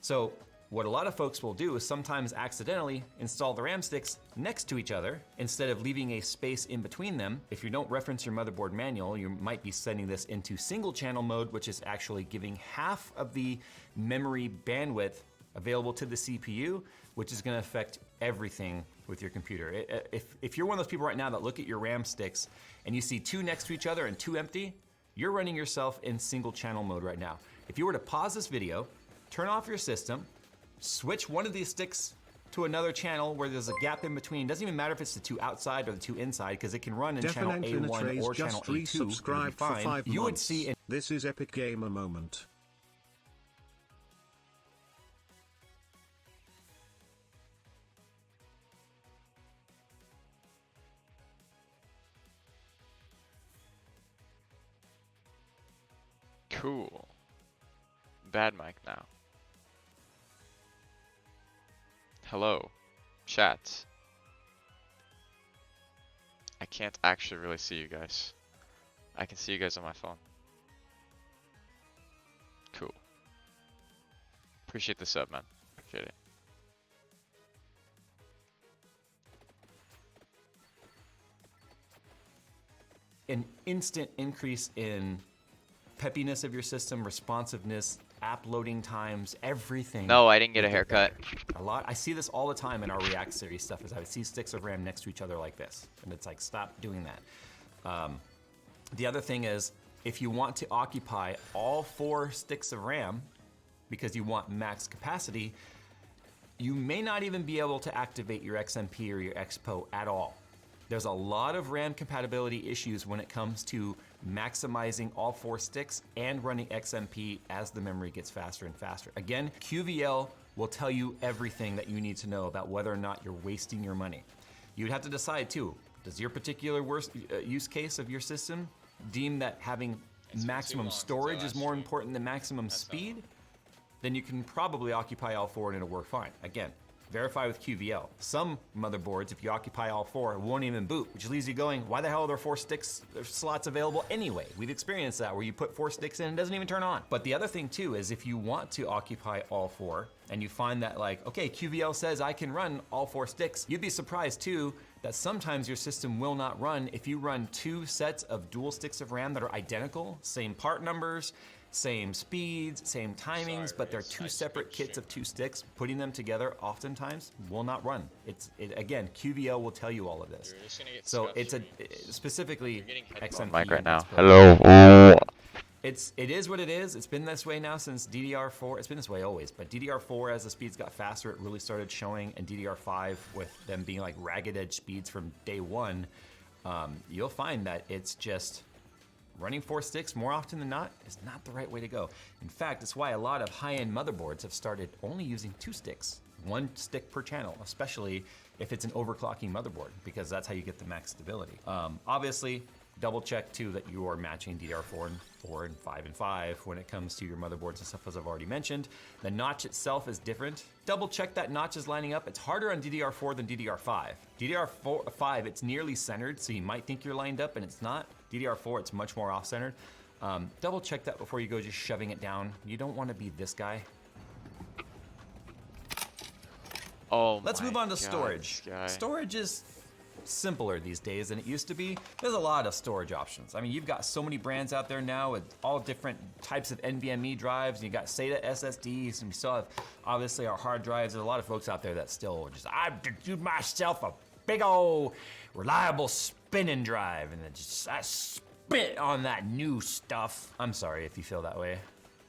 So what a lot of folks will do is sometimes accidentally install the RAM sticks next to each other instead of leaving a space in between them. If you don't reference your motherboard manual, you might be sending this into single channel mode, which is actually giving half of the memory bandwidth available to the CPU, which is gonna affect everything with your computer. If you're one of those people right now that look at your RAM sticks and you see 2 next to each other and 2 empty, you're running yourself in single channel mode right now. If you were to pause this video, turn off your system, switch one of these sticks to another channel where there's a gap in between. Doesn't even matter if it's the 2 outside or the 2 inside, because it can run in channel A1 or channel A2. Resubscribe for 5 months. You would see. This is Epic Gamer Moment. Cool. Bad mic now. Hello, chat. I can't actually really see you guys. I can see you guys on my phone. Cool. Appreciate the sub, man. Appreciate it. An instant increase in peppiness of your system, responsiveness, app loading times, everything. No, I didn't get a haircut. A lot. I see this all the time in our React series stuff. Is I would see sticks of RAM next to each other like this, and it's like, stop doing that. The other thing is, if you want to occupy all 4 sticks of RAM because you want max capacity, you may not even be able to activate your XMP or your Expo at all. There's a lot of RAM compatibility issues when it comes to maximizing all 4 sticks and running XMP as the memory gets faster and faster. Again, QVL will tell you everything that you need to know about whether or not you're wasting your money. You'd have to decide too, does your particular use case of your system deem that having maximum storage is more important than maximum speed? Then you can probably occupy all 4 and it'll work fine. Again, verify with QVL. Some motherboards, if you occupy all 4, won't even boot, which leaves you going, why the hell are there 4 sticks slots available anyway? We've experienced that where you put 4 sticks in and it doesn't even turn on. But the other thing too is if you want to occupy all 4 and you find that like, okay, QVL says I can run all 4 sticks, you'd be surprised too that sometimes your system will not run if you run 2 sets of dual sticks of RAM that are identical, same part numbers, same speeds, same timings, but they're 2 separate kits of 2 sticks. Putting them together oftentimes will not run. Again, QVL will tell you all of this. So it's specifically XMP. Mic right now. Hello. It is what it is. It's been this way now since DDR4. It's been this way always, but DDR4, as the speeds got faster, it really started showing, and DDR5, with them being like ragged edge speeds from day one, you'll find that it's just running 4 sticks more often than not is not the right way to go. In fact, it's why a lot of high-end motherboards have started only using 2 sticks, 1 stick per channel, especially if it's an overclocking motherboard, because that's how you get the max stability. Obviously, double check too that you are matching DDR4 and 4 and 5 and 5 when it comes to your motherboards and stuff, as I've already mentioned. The notch itself is different. Double check that notch is lining up. It's harder on DDR4 than DDR5. DDR5, it's nearly centered, so you might think you're lined up and it's not. DDR4, it's much more off-centered. Double check that before you go just shoving it down. You don't want to be this guy. Oh, let's move on to storage. Storage is simpler these days than it used to be. There's a lot of storage options. I mean, you've got so many brands out there now with all different types of NVMe drives. You got SATA SSDs, and we still have obviously our hard drives. There's a lot of folks out there that still just, I do myself a big old reliable spinning drive, and then just I spit on that new stuff. I'm sorry if you feel that way.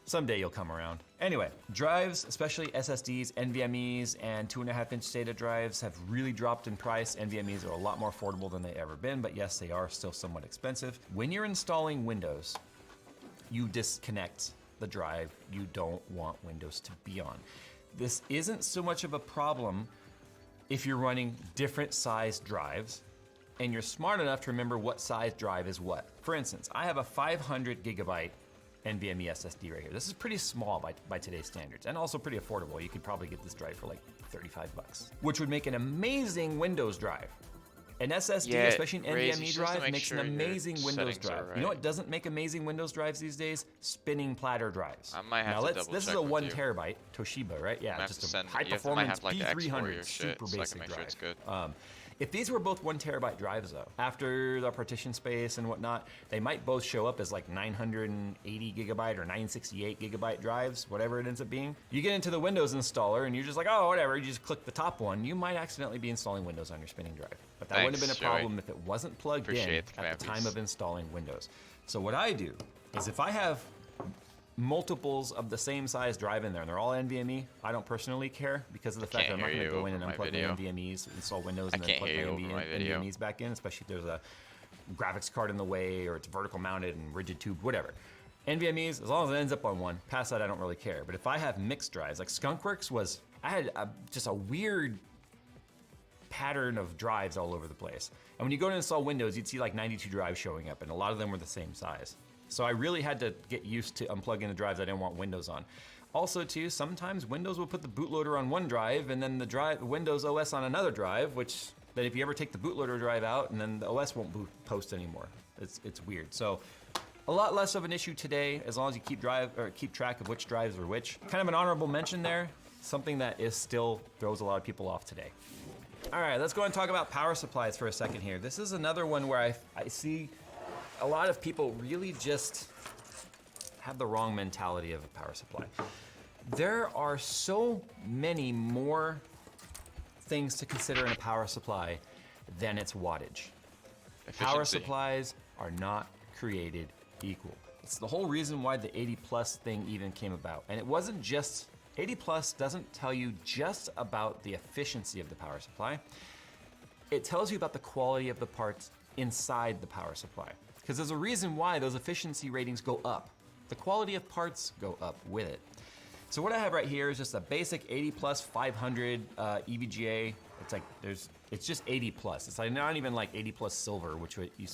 Someday you'll come around. Anyway, drives, especially SSDs, NVMEs, and 2.5-inch SATA drives have really dropped in price. NVMEs are a lot more affordable than they've ever been, but yes, they are still somewhat expensive. When you're installing Windows, you disconnect the drive you don't want Windows to be on. This isn't so much of a problem if you're running different size drives and you're smart enough to remember what size drive is what. For instance, I have a 500 gigabyte NVMe SSD right here. This is pretty small by today's standards, and also pretty affordable. You could probably get this drive for like 35 bucks, which would make an amazing Windows drive. An SSD, Yeah, especially an Raze, NVMe you're supposed to drive, make makes an sure your amazing Windows settings are drive. You know right. what doesn't make amazing Windows drives these days? Spinning platter drives. I might have now to let's. double This is check a with 1 you. terabyte Toshiba, right? Yeah, Might have just to a send- high you might performance have, like, to export B300 your shit super so I basic can make drive. sure it's good. If these were both 1 terabyte drives though, after the partition space and whatnot, they might both show up as like 980 gigabyte or 968 gigabyte drives, whatever it ends up being. You get into the Windows installer and you're just like, oh, whatever, you just click the top one, you might accidentally be installing Windows on your spinning drive. But that wouldn't have been a Thanks, Joey. problem if it wasn't plugged Appreciate in the at the command, time please. of installing Windows. So what I do is if I have multiples of the same size drive in there, and they're all NVMe. I don't personally care because of the fact that I'm not Can't going to hear go you in and over my unplug the video. NVMe's, install Windows, I and then can't plug hear you the over my video. NVMe's back in, especially if there's a graphics card in the way or it's vertical mounted and rigid tube, whatever. NVMe's, as long as it ends up on one, past that I don't really care. But if I have mixed drives, like Skunkworks was, I had just a weird pattern of drives all over the place. And when you go to install Windows, you'd see like 92 drives showing up, and a lot of them were the same size. So I really had to get used to unplugging the drives I didn't want Windows on. Also too, sometimes Windows will put the bootloader on one drive and then the Windows OS on another drive, which then if you ever take the bootloader drive out and then the OS won't post anymore. It's weird. So a lot less of an issue today as long as you keep track of which drives are which. Kind of an honorable mention there, something that is still throws a lot of people off today. All right, let's go and talk about power supplies for a second here. This is another one where I see a lot of people really just have the wrong mentality of a power supply. There are so many more things to consider in a power supply than its wattage. Power Efficiency. supplies are not created equal. It's the whole reason why the 80 plus thing even came about. And it wasn't just, 80 plus doesn't tell you just about the efficiency of the power supply. It tells you about the quality of the parts inside the power supply. Because there's a reason why those efficiency ratings go up. The quality of parts go up with it. So what I have right here is just a basic 80 plus 500 EVGA. It's just 80 plus. It's like not even like 80 plus silver,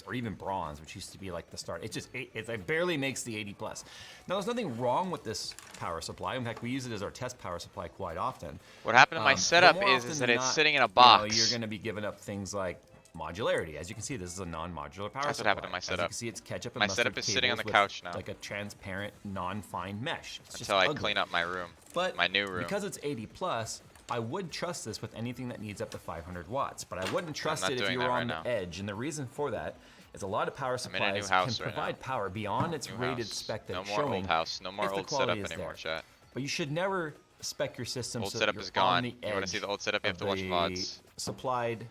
or even bronze, which used to be like the start. It's just it barely makes the 80 plus. Now there's nothing wrong with this power supply. In fact, we use it as our test power supply quite often. What happened to my But setup more is often that than it's not, sitting in a you know, box. you're going to be giving up things like modularity. As you can see, this is a non-modular power supply. That's what happened to my As you setup. can see, it's ketchup and My mustard setup is sitting on cables the with couch now. like a transparent, non-fine mesh. It's just Until I ugly. clean up my room. But my new room. because it's 80 plus, I would trust this with anything that needs up to 500 watts. But I wouldn't trust not it if doing you that were right on now. the edge. And the reason for that is a lot of power I'm in a new supplies house can right provide now. power beyond its New rated house. spec that No it's more showing. old house. No more if the old quality setup is anymore, there. chat. But you should never spec your system Old so setup that is you're on gone. the You wanna edge see the old setup? You have of to watch the VODs. supplied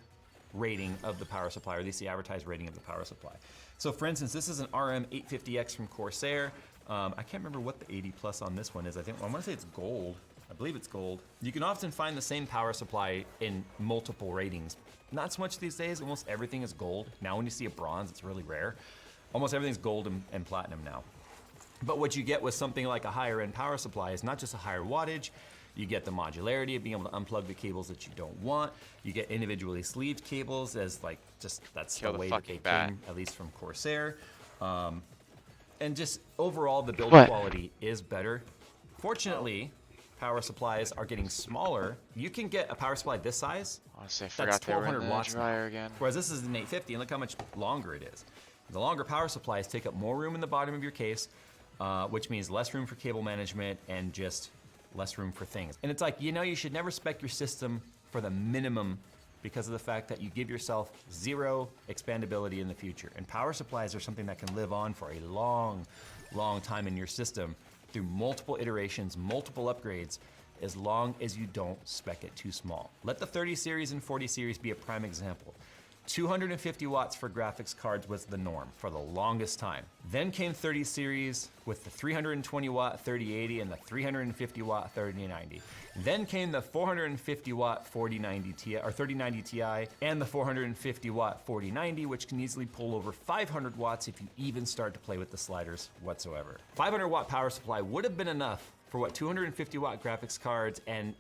rating of the power supply, or at least the advertised rating of the power supply. So for instance, this is an RM850X from Corsair. I can't remember what the 80 plus on this one is. I want to say it's gold. I believe it's gold. You can often find the same power supply in multiple ratings. Not so much these days, almost everything is gold. Now when you see a bronze, it's really rare. Almost everything's gold and platinum now. But what you get with something like a higher end power supply is not just a higher wattage, you get the modularity of being able to unplug the cables that you don't want. You get individually sleeved cables that's Kill the the way that they fucking bat. came, at least from Corsair. And just overall, the build What? quality is better. Fortunately, power supplies are getting smaller. You can get a power supply this size, Honestly, I that's forgot they were in 1200 the watts now. dryer again. Whereas this is an 850, and look how much longer it is. The longer power supplies take up more room in the bottom of your case, which means less room for cable management and just less room for things. And it's like, you should never spec your system for the minimum because of the fact that you give yourself zero expandability in the future. And power supplies are something that can live on for a long, long time in your system through multiple iterations, multiple upgrades, as long as you don't spec it too small. Let the 30 series and 40 series be a prime example. 250 watts for graphics cards was the norm for the longest time. Then came 30 series with the 320 watt 3080 and the 350 watt 3090. Then came the 450 watt 4090 Ti or 3090 Ti and the 450 watt 4090, which can easily pull over 500 watts if you even start to play with the sliders whatsoever. 500 watt power supply would have been enough for what 250 watt graphics cards and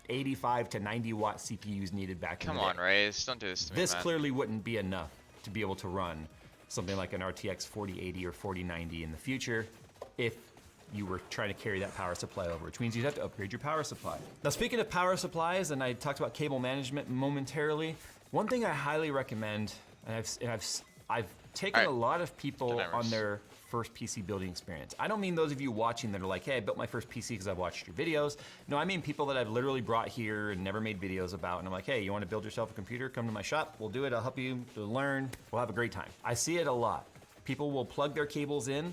85 to 90 watt CPUs needed back in Come the day. on, Raze. Don't do this to me, This man. clearly wouldn't be enough to be able to run something like an RTX 4080 or 4090 in the future if you were trying to carry that power supply over, which means you'd have to upgrade your power supply. Now, speaking of power supplies, and I talked about cable management momentarily, One thing I highly recommend, and I've taken Alright. a lot of people on Dynamics. their first PC building experience. I don't mean those of you watching that are like, hey, I built my first PC because I've watched your videos. No, I mean people that I've literally brought here and never made videos about, and I'm like, hey, you want to build yourself a computer? Come to my shop, we'll do it, I'll help you learn, we'll have a great time. I see it a lot. People will plug their cables in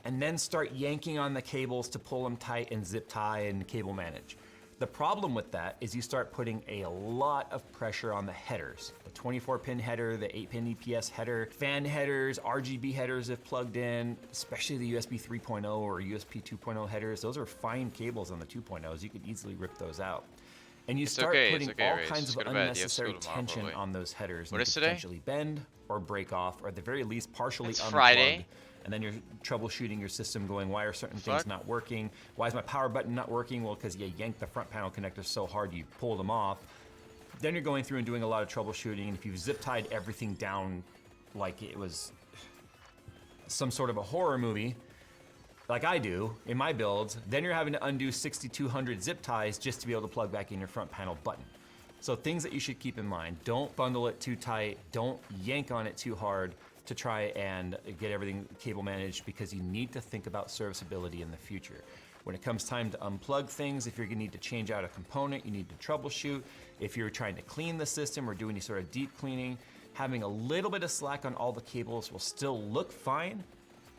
and then start yanking on the cables to pull them tight and zip tie and cable manage. The problem with that is you start putting a lot of pressure on the headers. The 24-pin header, the 8-pin EPS header, fan headers, RGB headers if plugged in, especially the USB 3.0 or USB 2.0 headers. Those are fine cables on the 2.0s. You could easily rip those out. And you start okay, putting it's okay, all Ray. kinds Just of go to bed. You have school unnecessary tomorrow, tension probably. on those headers. What and is they today? potentially bend or break off, or at the very least partially It's unplug. Friday. And then you're troubleshooting your system going, why are certain Fuck. things not working? Why is my power button not working? Well, because you yanked the front panel connectors so hard you pulled them off. Then you're going through and doing a lot of troubleshooting. And if you've zip tied everything down like it was some sort of a horror movie, like I do in my builds, then you're having to undo 6,200 zip ties just to be able to plug back in your front panel button. So things that you should keep in mind. Don't bundle it too tight. Don't yank on it too hard to try and get everything cable managed, because you need to think about serviceability in the future. When it comes time to unplug things, if you're gonna need to change out a component, you need to troubleshoot. If you're trying to clean the system or do any sort of deep cleaning, having a little bit of slack on all the cables will still look fine,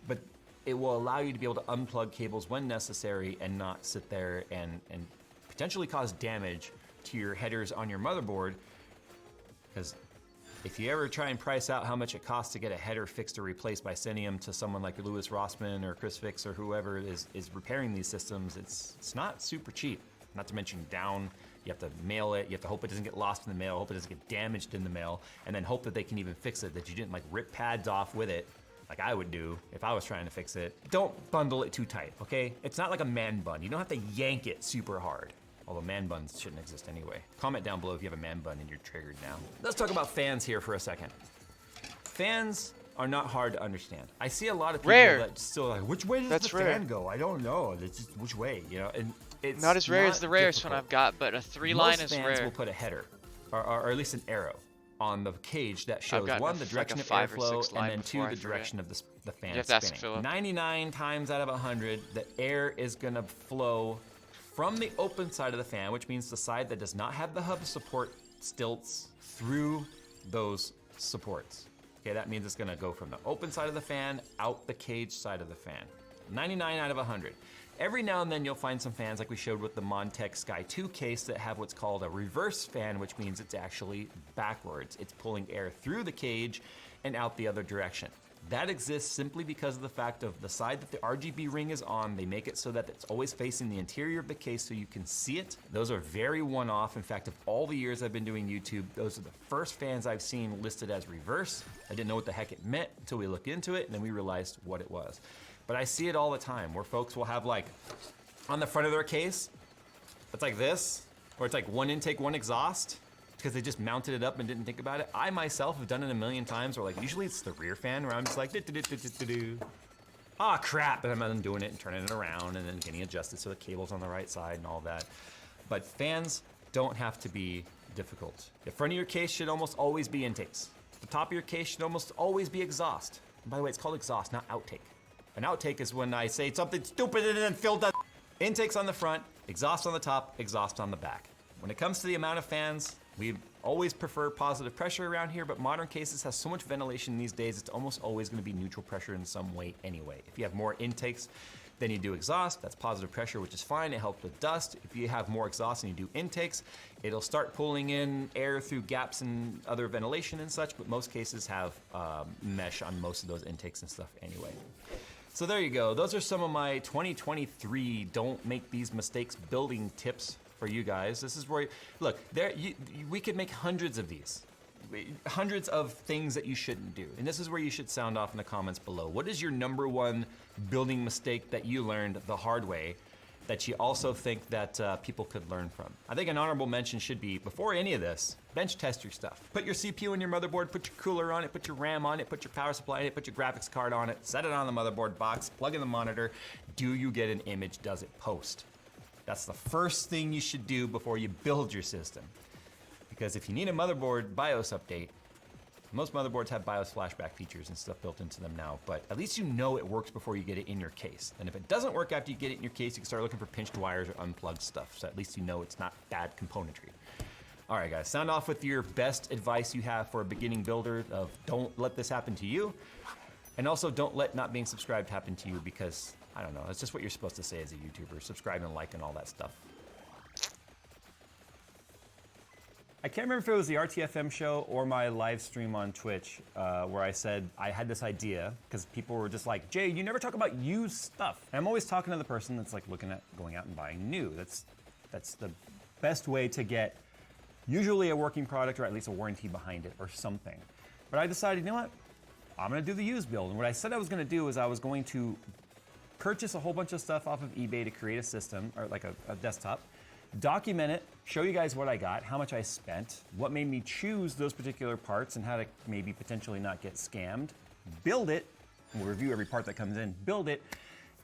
but it will allow you to be able to unplug cables when necessary and not sit there and potentially cause damage to your headers on your motherboard. Because if you ever try and price out how much it costs to get a header fixed or replaced by sending them to someone like Louis Rossmann or Chris Fix or whoever is repairing these systems, it's not super cheap. Not to mention down, you have to mail it, you have to hope it doesn't get lost in the mail, hope it doesn't get damaged in the mail, and then hope that they can even fix it, that you didn't like rip pads off with it, like I would do if I was trying to fix it. Don't bundle it too tight, okay? It's not like a man bun. You don't have to yank it super hard. Although man buns shouldn't exist anyway. Comment down below if you have a man bun and you're triggered now. Let's talk about fans here for a second. Fans are not hard to understand. I see a lot of people Rare. that still like, which way does That's the rare. fan go? I don't know. It's just which way, you know? And it's Not as rare as the rarest difficult. one I've got, but a 3-line Most is fans rare. will put a header, or at least an arrow, on the cage that shows gotten one, a the like direction a of 5 or airflow, 6 line and then two, before, I the forget. direction of the fan You have to ask spinning. Philip. 99 times out of 100, the air is gonna flow from the open side of the fan, which means the side that does not have the hub support stilts, through those supports. Okay, that means it's gonna go from the open side of the fan out the cage side of the fan. 99 out of 100. Every now and then you'll find some fans like we showed with the Montech Sky 2 case that have what's called a reverse fan, which means it's actually backwards. It's pulling air through the cage and out the other direction. That exists simply because of the fact of the side that the RGB ring is on, they make it so that it's always facing the interior of the case so you can see it. Those are very one-off. In fact, of all the years I've been doing YouTube, those are the first fans I've seen listed as reverse. I didn't know what the heck it meant until we looked into it and then we realized what it was. But I see it all the time where folks will have like, on the front of their case, it's like this, or it's like one intake, one exhaust, because they just mounted it up and didn't think about it. I myself have done it a million times where like, usually it's the rear fan where I'm just like, ah crap, and I'm undoing it and turning it around and then getting adjusted so the cable's on the right side and all that. But fans don't have to be difficult. The front of your case should almost always be intakes. The top of your case should almost always be exhaust. And by the way, it's called exhaust, not outtake. An outtake is when I say something stupid and then Phil does. Intakes on the front, exhaust on the top, exhaust on the back. When it comes to the amount of fans, we always prefer positive pressure around here, but modern cases have so much ventilation these days, it's almost always gonna be neutral pressure in some way anyway. If you have more intakes than you do exhaust, that's positive pressure, which is fine, it helps with dust. If you have more exhaust than you do intakes, it'll start pulling in air through gaps and other ventilation and such, but most cases have mesh on most of those intakes and stuff anyway. So there you go. Those are some of my 2023 don't make these mistakes building tips for you guys. This is where, look, we could make hundreds of these. Hundreds of things that you shouldn't do. And this is where you should sound off in the comments below. What is your #1 building mistake that you learned the hard way that you also think that people could learn from? I think an honorable mention should be, before any of this, bench test your stuff. Put your CPU in your motherboard, put your cooler on it, put your RAM on it, put your power supply in it, put your graphics card on it, set it on the motherboard box, plug in the monitor. Do you get an image? Does it post? That's the first thing you should do before you build your system. Because if you need a motherboard BIOS update, most motherboards have BIOS flashback features and stuff built into them now, but at least you know it works before you get it in your case. And if it doesn't work after you get it in your case, you can start looking for pinched wires or unplugged stuff, so at least you know it's not bad componentry. All right, guys, sound off with your best advice you have for a beginning builder of don't let this happen to you, and also don't let not being subscribed happen to you because, I don't know, it's just what you're supposed to say as a YouTuber, subscribe and like and all that stuff. I can't remember if it was the RTFM show or my live stream on Twitch where I said I had this idea because people were just like, Jay, you never talk about used stuff. And I'm always talking to the person that's like looking at going out and buying new. That's the best way to get usually a working product or at least a warranty behind it or something. But I decided, you know what? I'm gonna do the used build. And what I said I was gonna do is I was going to purchase a whole bunch of stuff off of eBay to create a system or like a desktop, document it, show you guys what I got, how much I spent, what made me choose those particular parts and how to maybe potentially not get scammed, build it, we'll review every part that comes in, build it,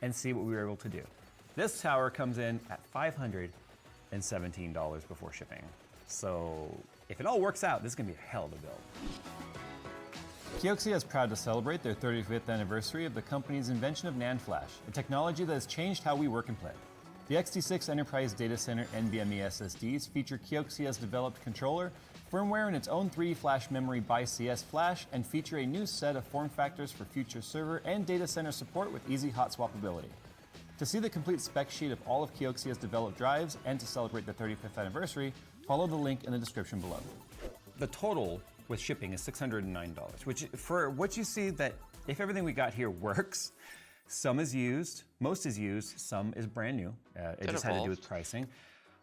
and see what we were able to do. This tower comes in at $517 before shipping. So if it all works out, this is gonna be a hell of a build. Kioxia is proud to celebrate their 35th anniversary of the company's invention of NAND flash, a technology that has changed how we work and play. The XT6 Enterprise Data Center NVMe SSDs feature Kioxia's developed controller, firmware in its own 3D flash memory by CS Flash, and feature a new set of form factors for future server and data center support with easy hot swappability. To see the complete spec sheet of all of Kioxia's developed drives and to celebrate the 35th anniversary, follow the link in the description below. The total with shipping is $609, which for what you see that if everything we got here works, some is used, most is used, some is brand new. It just had to do with pricing.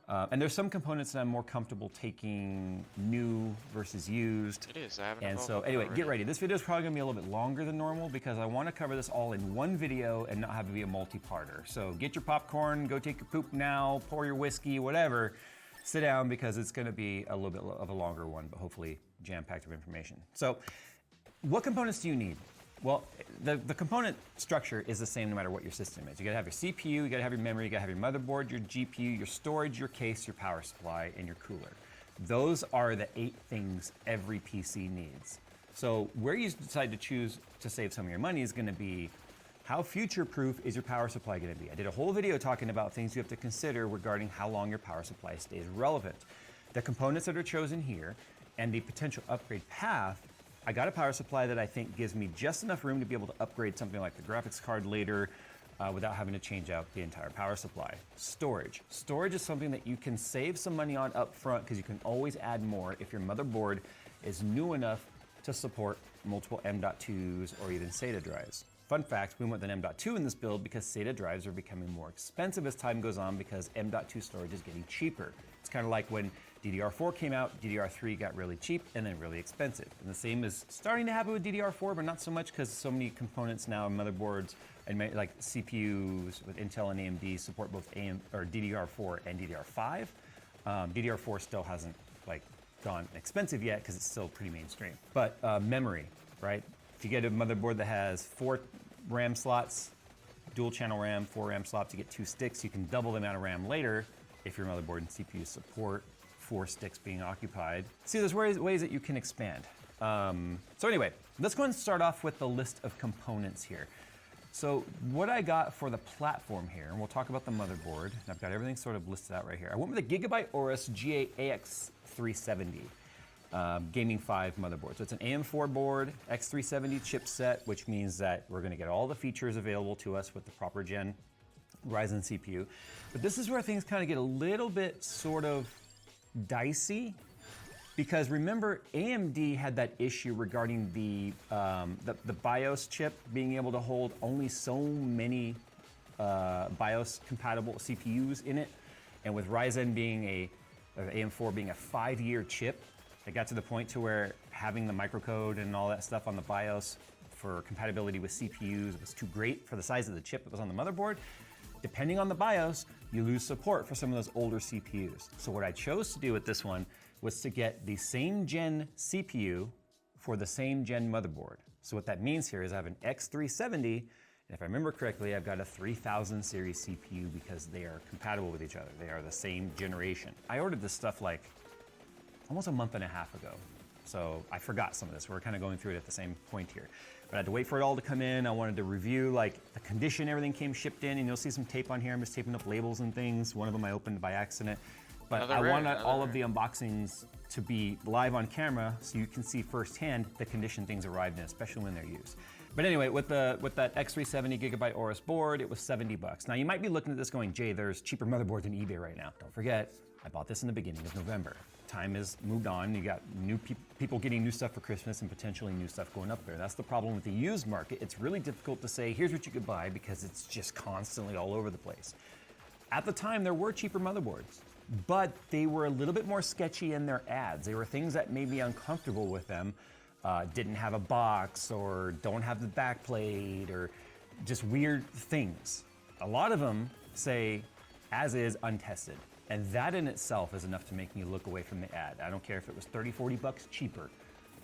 And there's some components that I'm more comfortable taking new versus used. It is, I haven't And so evolved anyway, already. get ready. This video is probably gonna be a little bit longer than normal because I wanna cover this all in one video and not have it be a multi-parter. So get your popcorn, go take your poop now, pour your whiskey, whatever. Sit down because it's gonna be a little bit of a longer one, but hopefully jam-packed with information. So what components do you need? Well, the component structure is the same no matter what your system is. You gotta have your CPU, you gotta have your memory, you gotta have your motherboard, your GPU, your storage, your case, your power supply, and your cooler. Those are the 8 things every PC needs. So where you decide to choose to save some of your money is gonna be how future-proof is your power supply gonna be? I did a whole video talking about things you have to consider regarding how long your power supply stays relevant. The components that are chosen here and the potential upgrade path, I got a power supply that I think gives me just enough room to be able to upgrade something like the graphics card later without having to change out the entire power supply. Storage. Storage is something that you can save some money on up front because you can always add more if your motherboard is new enough to support multiple M.2s or even SATA drives. Fun fact, we went with an M.2 in this build because SATA drives are becoming more expensive as time goes on because M.2 storage is getting cheaper. It's kind of like when DDR4 came out, DDR3 got really cheap and then really expensive. And the same is starting to happen with DDR4, but not so much because so many components now, motherboards, and like CPUs with Intel and AMD support both DDR4 and DDR5. DDR4 still hasn't like gone expensive yet because it's still pretty mainstream. But memory, right? If you get a motherboard that has 4 RAM slots, dual channel RAM, 4 RAM slots, you get 2 sticks, you can double the amount of RAM later if your motherboard and CPU support 4 sticks being occupied. See, there's ways that you can expand. So anyway, let's go and start off with the list of components here. So what I got for the platform here, and we'll talk about the motherboard, and I've got everything sort of listed out right here. I went with a Gigabyte Aorus GA-AX370 Gaming 5 motherboard. So it's an AM4 board, X370 chipset, which means that we're gonna get all the features available to us with the proper gen Ryzen CPU. But this is where things kind of get a little bit sort of dicey because remember AMD had that issue regarding the BIOS chip being able to hold only so many BIOS compatible CPUs in it, and with Ryzen being AM4 being a 5-year chip, it got to the point to where having the microcode and all that stuff on the BIOS for compatibility with CPUs was too great for the size of the chip that was on the motherboard. Depending on the BIOS, you lose support for some of those older CPUs. So what I chose to do with this one was to get the same gen CPU for the same gen motherboard. So what that means here is I have an X370, and if I remember correctly, I've got a 3000 series CPU because they are compatible with each other. They are the same generation. I ordered this stuff like almost a month and a half ago. So I forgot some of this. We're kind of going through it at the same point here. But I had to wait for it all to come in. I wanted to review like the condition everything came shipped in, and you'll see some tape on here. I'm just taping up labels and things. One of them I opened by accident. But I wanted all of the unboxings to be live on camera so you can see firsthand the condition things arrived in, especially when they're used. But anyway, with that X370 gigabyte Aorus board, it was $70. Now you might be looking at this going, Jay, there's cheaper motherboards on eBay right now. Don't forget, I bought this in the beginning of November. Time has moved on. You got new people getting new stuff for Christmas and potentially new stuff going up there. That's the problem with the used market. It's really difficult to say, here's what you could buy because it's just constantly all over the place. At the time, there were cheaper motherboards, but they were a little bit more sketchy in their ads. They were things that made me uncomfortable with them. Didn't have a box or don't have the backplate or just weird things. A lot of them say, as is, untested. And that in itself is enough to make me look away from the ad. I don't care if it was 30, 40 bucks cheaper.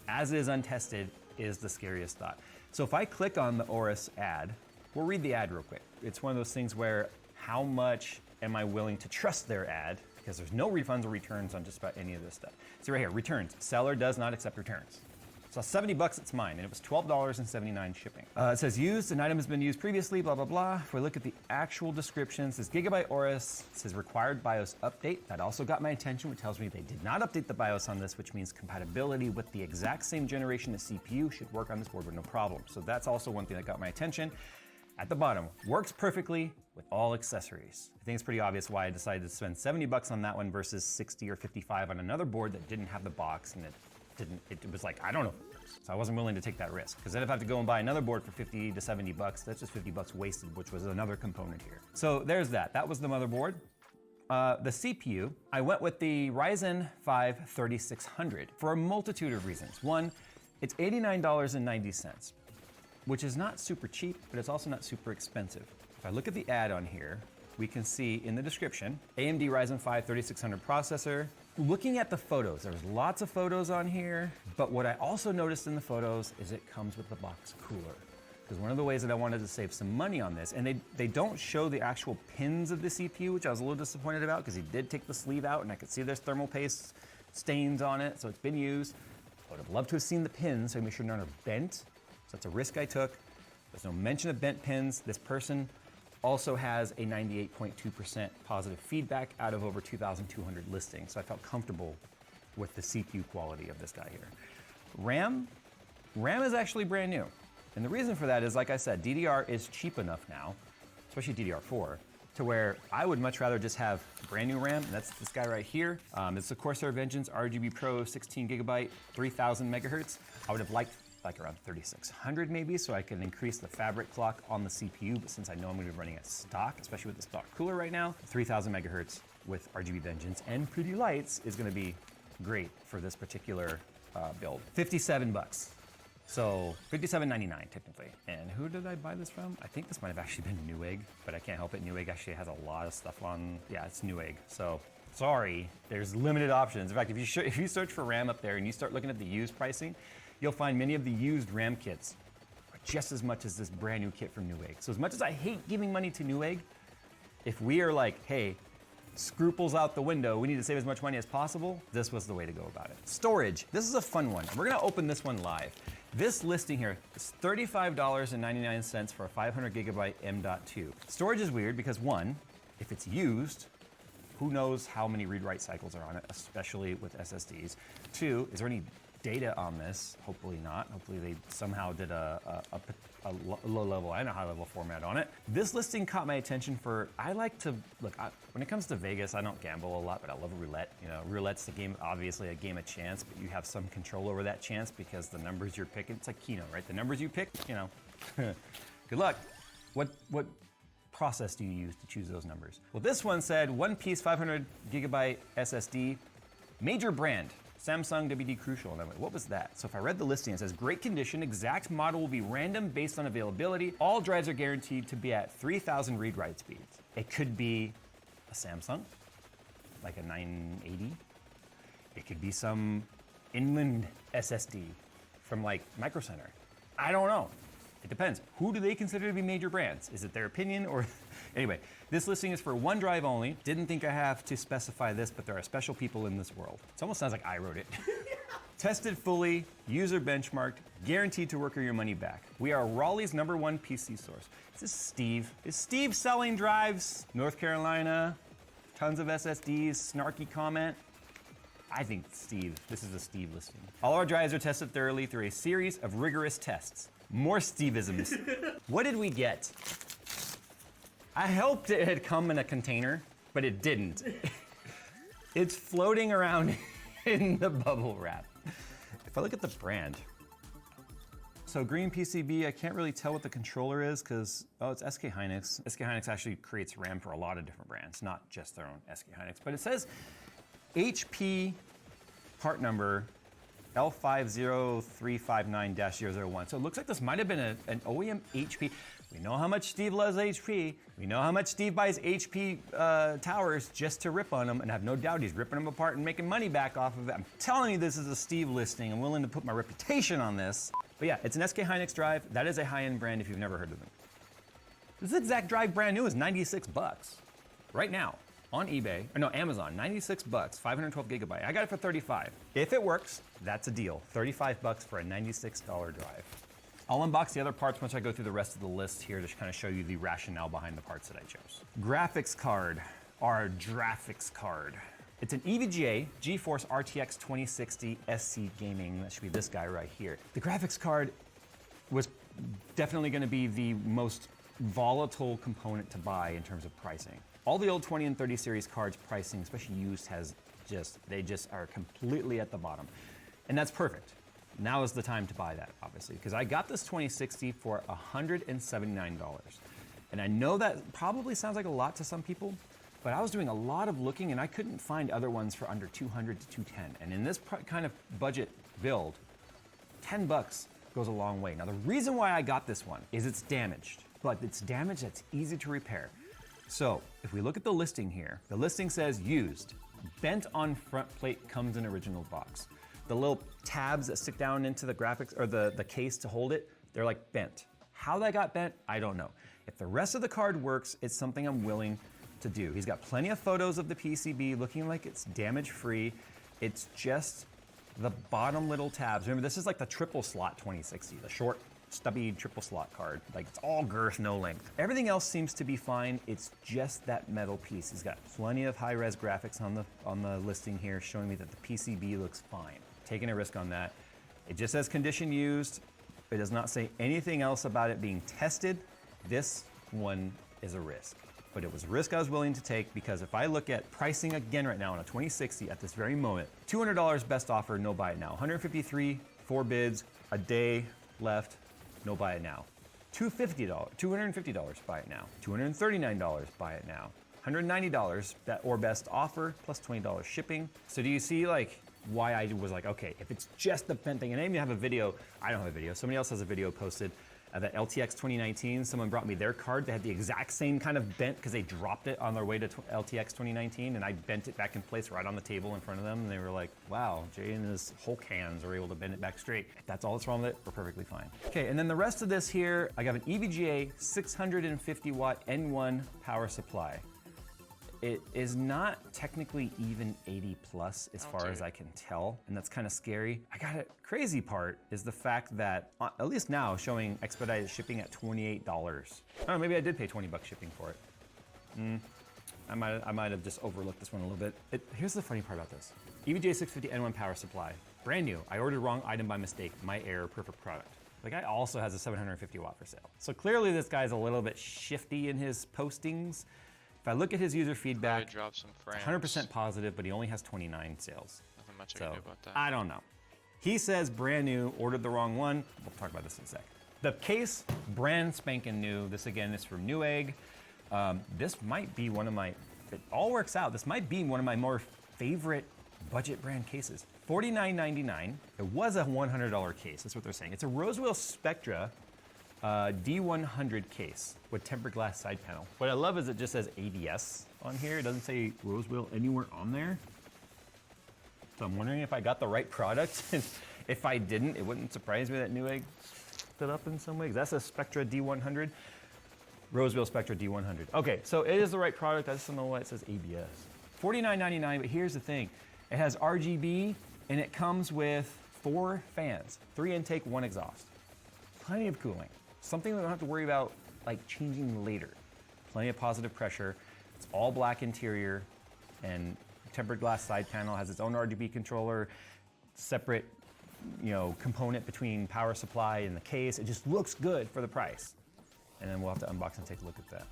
As is, untested is the scariest thought. So if I click on the Aorus ad, we'll read the ad real quick. It's one of those things where how much am I willing to trust their ad? Because there's no refunds or returns on just about any of this stuff. See right here, returns. Seller does not accept returns. So 70 bucks, it's mine, and it was $12.79 shipping. It says used, an item has been used previously, blah, blah, blah. If we look at the actual description, it says Gigabyte Aorus, it says required BIOS update. That also got my attention, which tells me they did not update the BIOS on this, which means compatibility with the exact same generation of CPU should work on this board with no problem. So that's also one thing that got my attention. At the bottom, works perfectly with all accessories. I think it's pretty obvious why I decided to spend 70 bucks on that one versus 60 or 55 on another board that didn't have the box, and it was like, I don't know. So I wasn't willing to take that risk, because then if I have to go and buy another board for 50 to 70 bucks, that's just 50 bucks wasted, which was another component here. So there's that. That was the motherboard. The CPU, I went with the Ryzen 5 3600 for a multitude of reasons. One, it's $89.90, which is not super cheap, but it's also not super expensive. If I look at the ad on here, we can see in the description, AMD Ryzen 5 3600 processor. Looking at the photos, there's lots of photos on here, but what I also noticed in the photos is it comes with the box cooler. Because one of the ways that I wanted to save some money on this, and they don't show the actual pins of the CPU, which I was a little disappointed about because he did take the sleeve out and I could see there's thermal paste stains on it, so it's been used. I would have loved to have seen the pins so I make sure none are bent. So that's a risk I took. There's no mention of bent pins. This person also has a 98.2% positive feedback out of over 2,200 listings. So I felt comfortable with the CPU quality of this guy here. RAM is actually brand new. And the reason for that is, like I said, DDR is cheap enough now, especially DDR4, to where I would much rather just have brand new RAM. And that's this guy right here. It's the Corsair Vengeance RGB Pro 16 gigabyte, 3000 megahertz. I would have liked like around 3600 maybe, so I can increase the fabric clock on the CPU, but since I know I'm gonna be running at stock, especially with the stock cooler right now, 3000 megahertz with RGB Vengeance and pretty lights is gonna be great for this particular build. 57 bucks. So $57.99 technically. And who did I buy this from? I think this might have actually been Newegg, but I can't help it. Newegg actually has a lot of stuff on, yeah, it's Newegg. So sorry, there's limited options. In fact, if you search for RAM up there and you start looking at the used pricing, you'll find many of the used RAM kits are just as much as this brand new kit from Newegg. So as much as I hate giving money to Newegg, if we are like, hey, scruples out the window, we need to save as much money as possible, this was the way to go about it. Storage, this is a fun one. We're gonna open this one live. This listing here is $35.99 for a 500 gigabyte M.2. Storage is weird because one, if it's used, who knows how many read-write cycles are on it, especially with SSDs. Two, is there any data on this? Hopefully not. Hopefully they somehow did a low level and a high level format on it. This listing caught my attention for, I like to, look, when it comes to Vegas, I don't gamble a lot, but I love roulette. You know, roulette's the game, obviously a game of chance, but you have some control over that chance because the numbers you're picking, it's like Keno, right? The numbers you pick, you know, good luck. What process do you use to choose those numbers? Well, this one said one piece 500 gigabyte SSD, major brand, Samsung WD Crucial. And I went, what was that? So if I read the listing, it says great condition, exact model will be random based on availability. All drives are guaranteed to be at 3,000 read-write speeds. It could be a Samsung, like a 980. It could be some inland SSD from like Micro Center. I don't know. It depends. Who do they consider to be major brands? Is it their opinion or? Anyway, this listing is for one drive only. Didn't think I have to specify this, but there are special people in this world. It almost sounds like I wrote it. Tested fully, user benchmarked, guaranteed to work your money back. We are Raleigh's #1 PC source. This is Steve. Is Steve selling drives? North Carolina, tons of SSDs, snarky comment. I think Steve, this is a Steve listing. All our drives are tested thoroughly through a series of rigorous tests. More Steveisms. What did we get? I hoped it had come in a container, but it didn't. It's floating around in the bubble wrap. If I look at the brand, so green PCB, I can't really tell what the controller is because, oh, it's SK Hynix. SK Hynix actually creates RAM for a lot of different brands, not just their own SK Hynix, but it says HP part number L50359-001. So it looks like this might have been an OEM HP. We know how much Steve loves HP. We know how much Steve buys HP towers just to rip on them, and I have no doubt he's ripping them apart and making money back off of it. I'm telling you, this is a Steve listing. I'm willing to put my reputation on this. But yeah, it's an SK Hynix drive. That is a high-end brand if you've never heard of them. This exact drive brand new is $96 right now. On eBay, or no, Amazon, $96, 512 gigabyte. I got it for $35. If it works, that's a deal. $35 for a $96 drive. I'll unbox the other parts once I go through the rest of the list here to kind of show you the rationale behind the parts that I chose. Graphics card, our Graphics card. It's an EVGA GeForce RTX 2060 SC Gaming. That should be this guy right here. The graphics card was definitely going to be the most volatile component to buy in terms of pricing. All the old 20 and 30 series cards pricing, especially used, they just are completely at the bottom. And that's perfect. Now is the time to buy that, obviously, because I got this 2060 for $179. And I know that probably sounds like a lot to some people, but I was doing a lot of looking and I couldn't find other ones for under $200 to $210. And in this kind of budget build, $10 goes a long way. Now, the reason why I got this one is it's damaged, but it's damage that's easy to repair. So if we look at the listing here, the listing says used, bent on front plate, comes in original box. The little tabs that stick down into the graphics or the case to hold it, they're like bent. How that got bent, I don't know. If the rest of the card works, it's something I'm willing to do. He's got plenty of photos of the PCB looking like it's damage free. It's just the bottom little tabs. Remember, this is like the triple slot 2060, the short, stubby triple slot card. Like, it's all girth, no length. Everything else seems to be fine. It's just that metal piece. He's got plenty of high-res graphics on the listing here showing me that the PCB looks fine. Taking a risk on that. It just says condition used. It does not say anything else about it being tested. This one is a risk. But it was a risk I was willing to take because if I look at pricing again right now on a 2060 at this very moment, $200 best offer, no buy it now. 153, 4 bids, a day left, no buy it now. $250, buy it now. $239, buy it now. $190, that or best offer, plus $20 shipping. So do you see like why I was like, okay, if it's just the bent thing, and I even have a video, I don't have a video, somebody else has a video posted that LTX 2019, someone brought me their card. They had the exact same kind of bent because they dropped it on their way to LTX 2019, and I bent it back in place right on the table in front of them, and they were like, wow, Jay and his Hulk hands are able to bend it back straight. If that's all that's wrong with it, we're perfectly fine. Okay, and then the rest of this here, I got an EVGA 650 watt N1 power supply. It is not technically even 80 plus as far as I can tell, and that's kind of scary. I got it. Crazy part is the fact that, at least now, showing expedited shipping at $28. I don't know, maybe I did pay $20 shipping for it. I might have just overlooked this one a little bit. Here's the funny part about this. EVGA 650 N1 power supply, brand new. I ordered wrong item by mistake, my error, perfect product. The guy also has a 750 watt for sale. So clearly this guy's a little bit shifty in his postings. If I look at his user feedback, drop some frames. 100% positive, but he only has 29 sales. Nothing much I can do about that. I don't know. He says brand new, ordered the wrong one. We'll talk about this in a sec. The case, brand spanking new. This again is from Newegg. This might be one of my, if it all works out, this might be one of my more favorite budget brand cases. $49.99. It was a $100 case, that's what they're saying. It's a Rosewell Spectra D100 case with tempered glass side panel. What I love is it just says ABS on here. It doesn't say Rosewell anywhere on there. So I'm wondering if I got the right product. If I didn't, it wouldn't surprise me that Newegg it up in some way? 'Cause that's a Spectra D100. Roseville Spectra D100. Okay, so it is the right product. I just don't know why it says ABS. $49.99, but here's the thing. It has RGB, and it comes with 4 fans. 3 intake, 1 exhaust. Plenty of cooling. Something we don't have to worry about like changing later. Plenty of positive pressure. It's all black interior, and tempered glass side panel, has its own RGB controller, separate, component between power supply and the case. It just looks good for the price. And then we'll have to unbox and take a look at that.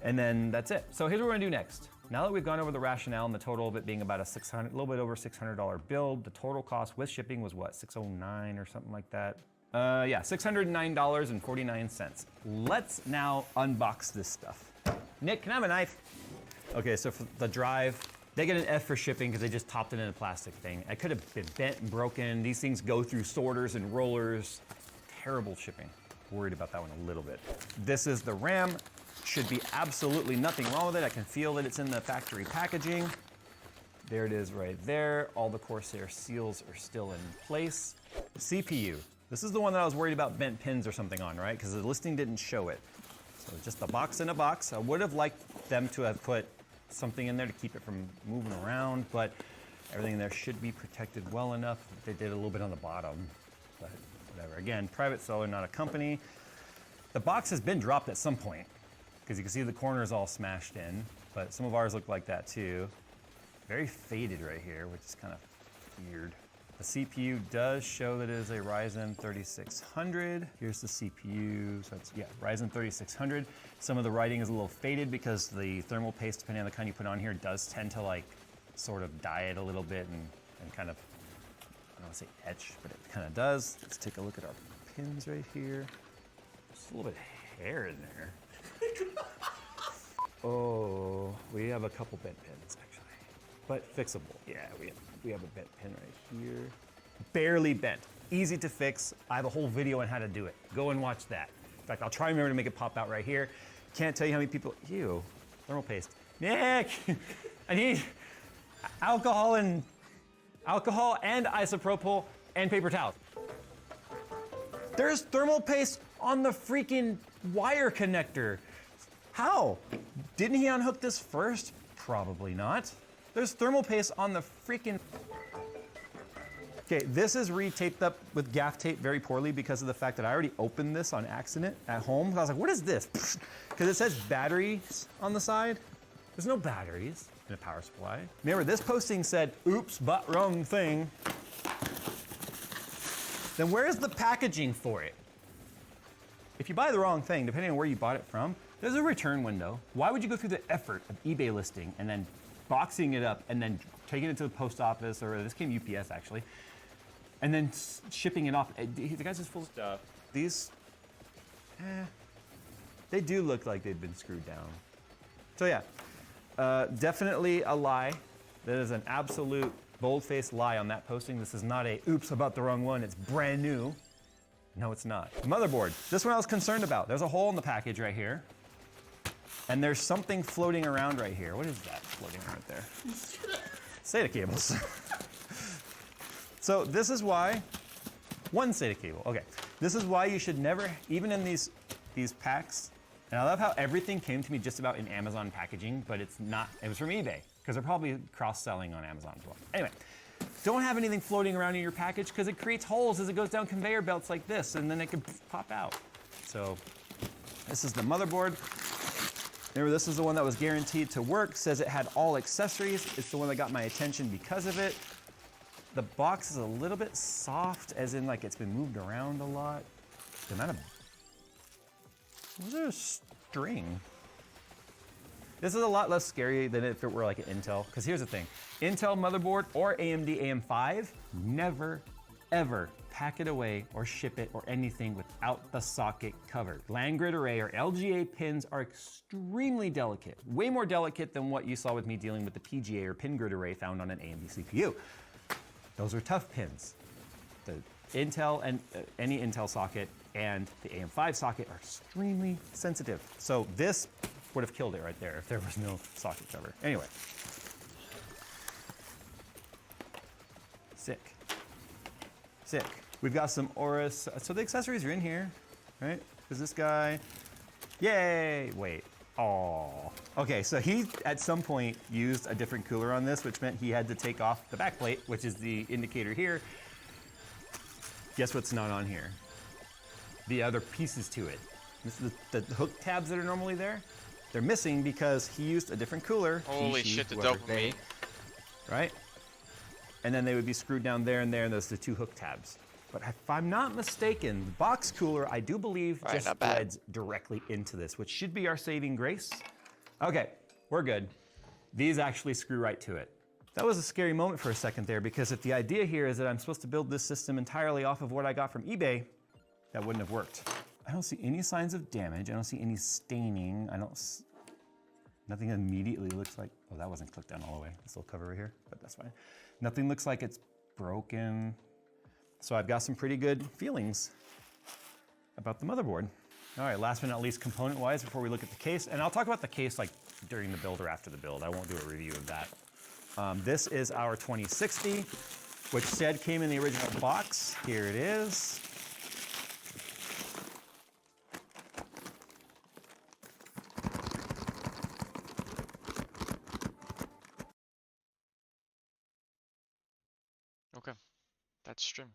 And then that's it. So here's what we're gonna do next. Now that we've gone over the rationale and the total of it being about a little bit over $600 build, the total cost with shipping was what, $609 or something like that? Yeah, $609.49. Let's now unbox this stuff. Nick, can I have a knife? Okay, so for the drive, they get an F for shipping because they just topped it in a plastic thing. It could have been bent and broken. These things go through sorters and rollers. Terrible shipping. Worried about that one a little bit. This is the RAM. Should be absolutely nothing wrong with it. I can feel that it's in the factory packaging. There it is right there. All the Corsair seals are still in place. CPU. This is the one that I was worried about bent pins or something on, right? Because the listing didn't show it. So just a box in a box. I would have liked them to have put something in there to keep it from moving around, but everything in there should be protected well enough. They did a little bit on the bottom, but whatever. Again, private seller, not a company. The box has been dropped at some point because you can see the corners all smashed in, but some of ours look like that too. Very faded right here, which is kind of weird. The CPU does show that it is a Ryzen 3600. Here's the CPU, so it's, Ryzen 3600. Some of the writing is a little faded because the thermal paste, depending on the kind you put on here, does tend to like sort of dye it a little bit and kind of, I don't want to say etch, but it kind of does. Let's take a look at our pins right here. There's a little bit of hair in there. Oh, we have a couple bent pins actually, but fixable. Yeah, we have a bent pin right here. Barely bent, easy to fix. I have a whole video on how to do it. Go and watch that. In fact, I'll try and remember to make it pop out right here. Can't tell you how many people, ew, thermal paste. Nick, I need alcohol and isopropyl and paper towels. There's thermal paste on the freaking wire connector. How? Didn't he unhook this first? Probably not. There's thermal paste on the freaking... Okay, this is re-taped up with gaff tape very poorly because of the fact that I already opened this on accident at home. I was like, what is this? Because it says batteries on the side. There's no batteries in a power supply. Remember, this posting said, oops, but wrong thing. Then where's the packaging for it? If you buy the wrong thing, depending on where you bought it from, there's a return window. Why would you go through the effort of eBay listing and then boxing it up and then taking it to the post office, or this came UPS actually, and then shipping it off? The guy's just full of stuff. These, they do look like they've been screwed down. So yeah, definitely a lie. That is an absolute bold-faced lie on that posting. This is not a oops about the wrong one. It's brand new. No, it's not. Motherboard. This one I was concerned about. There's a hole in the package right here. And there's something floating around right here. What is that floating around there? SATA cables. So this is why, one SATA cable, okay. This is why you should never, even in these packs, and I love how everything came to me just about in Amazon packaging, but it's not, it was from eBay, because they're probably cross-selling on Amazon as well. Anyway, don't have anything floating around in your package because it creates holes as it goes down conveyor belts like this, and then it could pop out. So this is the motherboard. Remember, this is the one that was guaranteed to work, says it had all accessories. It's the one that got my attention because of it. The box is a little bit soft, as in like it's been moved around a lot. The amount of, was there a string? This is a lot less scary than if it were like an Intel, because here's the thing. Intel motherboard or AMD AM5, never, ever pack it away or ship it or anything without the socket covered. Land grid array or LGA pins are extremely delicate, way more delicate than what you saw with me dealing with the PGA or pin grid array found on an AMD CPU. Those are tough pins. The Intel and any Intel socket and the AM5 socket are extremely sensitive. So this would have killed it right there if there was no socket cover. Anyway. Sick. Sick. We've got some Aorus. So the accessories are in here, right? Is this guy? Yay! Wait. Oh. Okay, so he at some point used a different cooler on this, which meant he had to take off the back plate, which is the indicator here. Guess what's not on here? The other pieces to it. This is the hook tabs that are normally there. They're missing because he used a different cooler. Holy shit, the dopamine. Right? And then they would be screwed down there, and there's the two hook tabs. But if I'm not mistaken, the box cooler, I do believe, Right, just not bad. threads directly into this, which should be our saving grace. Okay, we're good. These actually screw right to it. That was a scary moment for a second there, because if the idea here is that I'm supposed to build this system entirely off of what I got from eBay, that wouldn't have worked. I don't see any signs of damage. I don't see any staining. Nothing immediately looks like, oh, that wasn't clicked down all the way. This little cover right here, but that's fine. Nothing looks like it's broken. So I've got some pretty good feelings about the motherboard. All right, last but not least, component-wise, before we look at the case, and I'll talk about the case like during the build or after the build. I won't do a review of that. This is our 2060, which said came in the original box. Here it is. Okay, that's stream.